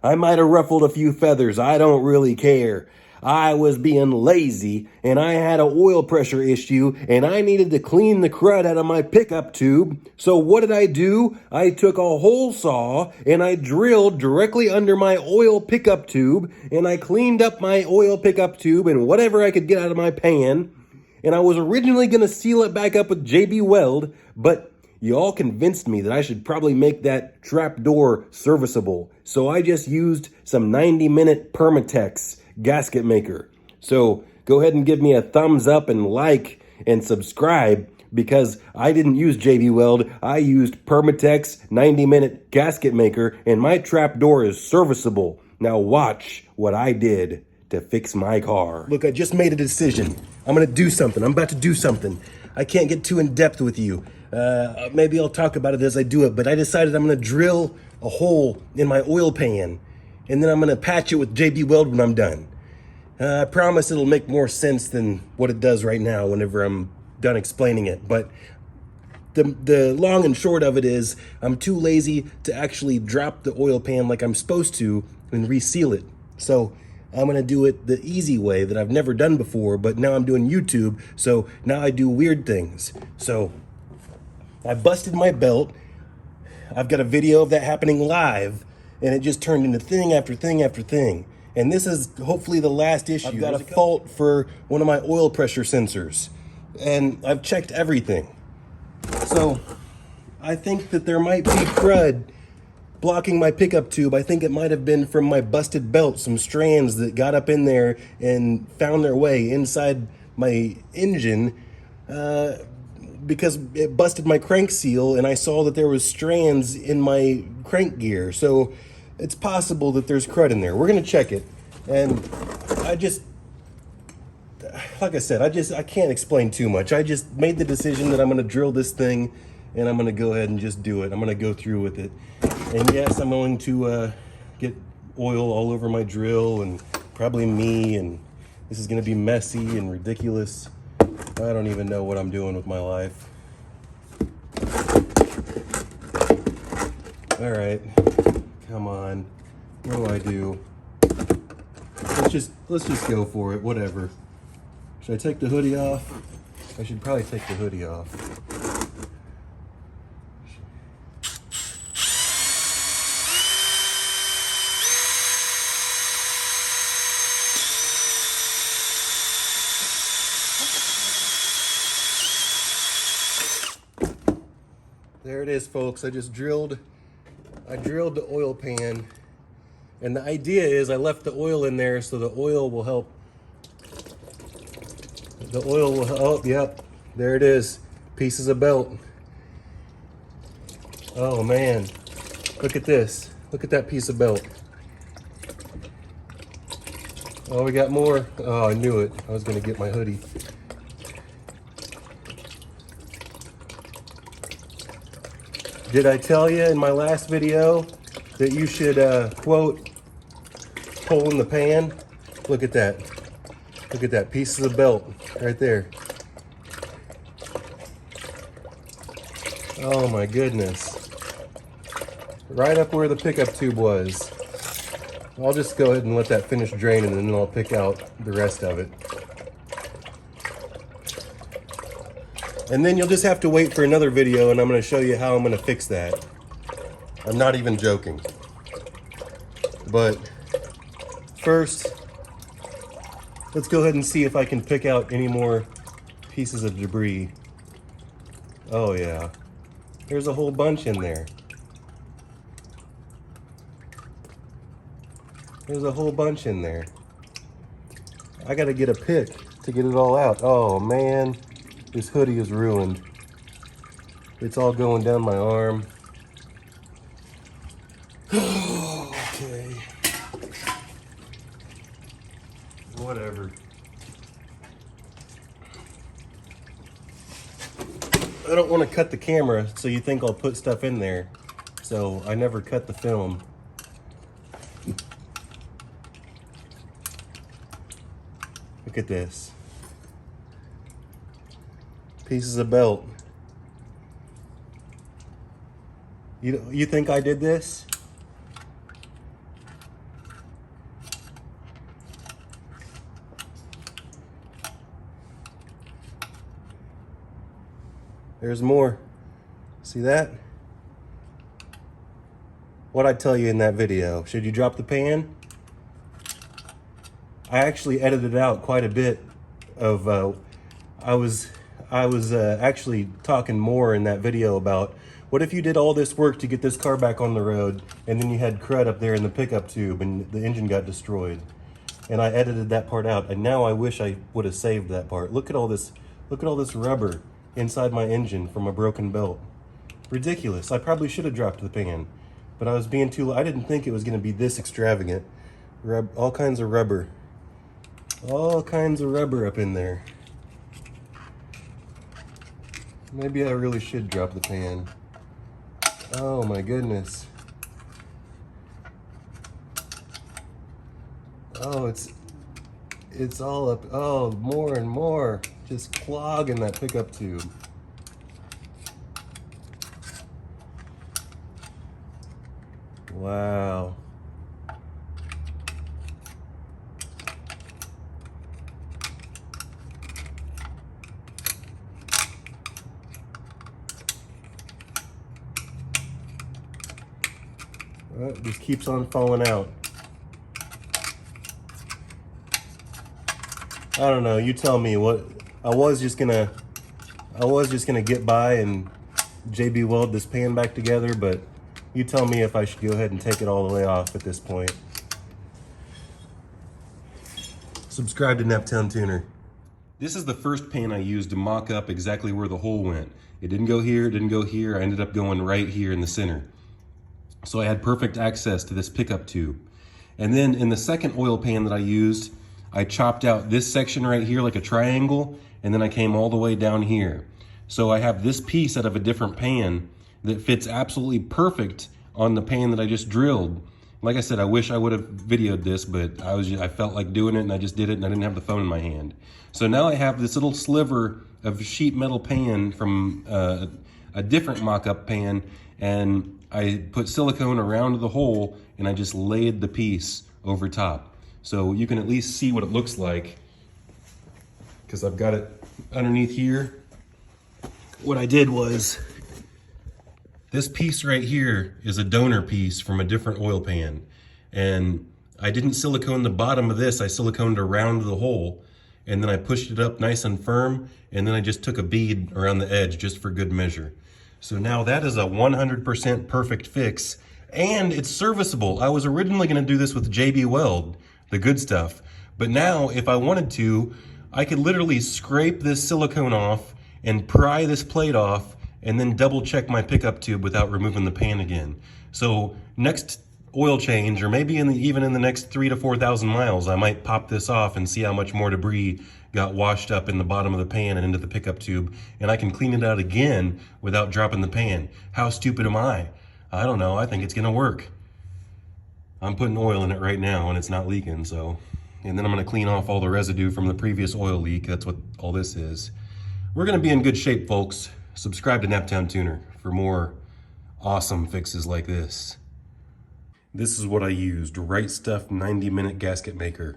I might have ruffled a few feathers. I don't really care. I was being lazy and I had an oil pressure issue and I needed to clean the crud out of my pickup tube. So what did I do? I took a hole saw and I drilled directly under my oil pickup tube and I cleaned up my oil pickup tube and whatever I could get out of my pan. And I was originally going to seal it back up with JB Weld, but you all convinced me that I should probably make that trap door serviceable. So I just used some 90-minute Permatex gasket maker. So go ahead and give me a thumbs up and like and subscribe, because I didn't use JB Weld. I used Permatex 90-minute gasket maker and my trap door is serviceable. Now watch what I did to fix my car. Look, I just made a decision. I'm gonna do something. I'm about to do something. I can't get too in depth with you. Maybe I'll talk about it as I do it, but I decided I'm gonna drill a hole in my oil pan and then I'm gonna patch it with JB Weld when I'm done. I promise it'll make more sense than what it does right now whenever I'm done explaining it. But the long and short of it is I'm too lazy to actually drop the oil pan like I'm supposed to and reseal it. So I'm gonna do it the easy way that I've never done before, but now I'm doing YouTube, so now I do weird things. So I busted my belt. I've got a video of that happening live, and it just turned into thing after thing after thing. And this is hopefully the last issue. I've got a fault for one of my oil pressure sensors, and I've checked everything. So I think that there might be crud blocking my pickup tube. I think it might have been from my busted belt, some strands that got up in there and found their way inside my engine, because it busted my crank seal and I saw that there was strands in my crank gear. So it's possible that there's crud in there. We're gonna check it. And like I said, I can't explain too much. I just made the decision that I'm gonna drill this thing and I'm gonna go ahead and just do it. I'm gonna go through with it. And yes, I'm going to get oil all over my drill and probably me, and this is gonna be messy and ridiculous. I don't even know what I'm doing with my life. All right, come on, what do I do? Let's just go for it, whatever. Should I take the hoodie off? I should probably take the hoodie off. There it is, folks. I drilled the oil pan, and the idea is I left the oil in there so the oil will help. Oh, yep, there it is. Pieces of belt. Oh man, look at this. Look at that piece of belt. Oh, we got more. Oh, I knew it. I was gonna get my hoodie. Did I tell you in my last video that you should quote hole in the pan? Look at that. Look at that, pieces of belt right there. Oh my goodness. Right up where the pickup tube was. I'll just go ahead and let that finish draining and then I'll pick out the rest of it. And then you'll just have to wait for another video and I'm gonna show you how I'm gonna fix that. I'm not even joking. But first, let's go ahead and see if I can pick out any more pieces of debris. Oh yeah, there's a whole bunch in there. There's a whole bunch in there. I gotta get a pick to get it all out. Oh man, this hoodie is ruined. It's all going down my arm. Okay. Whatever. I don't want to cut the camera so you think I'll put stuff in there. So I never cut the film. Look at this. Pieces of belt. You think I did this? There's more. See that? What'd I tell you in that video? Should you drop the pan? I actually edited out quite a bit of, I was actually talking more in that video about what if you did all this work to get this car back on the road and then you had crud up there in the pickup tube and the engine got destroyed. And I edited that part out, and now I wish I would have saved that part. Look at all this rubber inside my engine from a broken belt. Ridiculous. I probably should have dropped the pan, but I was being I didn't think it was going to be this extravagant. All kinds of rubber. All kinds of rubber up in there. Maybe I really should drop the pan. Oh my goodness. Oh, it's all up. Oh, more and more. Just clogging that pickup tube. Wow. Well, it just keeps on falling out. I don't know, you tell me what. I was just gonna get by and JB weld this pan back together, but you tell me if I should go ahead and take it all the way off at this point. Subscribe to Naptown Tuner. This is the first pan I used to mock up exactly where the hole went. It didn't go here, it didn't go here. I ended up going right here in the center. So I had perfect access to this pickup tube. And then in the second oil pan that I used, I chopped out this section right here like a triangle, and then I came all the way down here. So I have this piece out of a different pan that fits absolutely perfect on the pan that I just drilled. Like I said, I wish I would have videoed this, but I felt like doing it and I just did it and I didn't have the phone in my hand. So now I have this little sliver of sheet metal pan from a different mock-up pan, and I put silicone around the hole and I just laid the piece over top. So you can at least see what it looks like, because I've got it underneath here. What I did was, this piece right here is a donor piece from a different oil pan. And I didn't silicone the bottom of this, I siliconed around the hole. And then I pushed it up nice and firm, and then I just took a bead around the edge just for good measure. So now that is a 100% perfect fix, and it's serviceable. I was originally gonna do this with JB Weld, the good stuff. But now, if I wanted to, I could literally scrape this silicone off and pry this plate off and then double check my pickup tube without removing the pan again. So next oil change, or maybe even in the next 3,000 to 4,000 miles, I might pop this off and see how much more debris got washed up in the bottom of the pan and into the pickup tube, and I can clean it out again without dropping the pan. How stupid am I? I don't know, I think it's gonna work. I'm putting oil in it right now and it's not leaking, so. And then I'm gonna clean off all the residue from the previous oil leak. That's what all this is. We're gonna be in good shape, folks. Subscribe to Naptown Tuner for more awesome fixes like this. This is what I used, Right Stuff 90-minute gasket maker.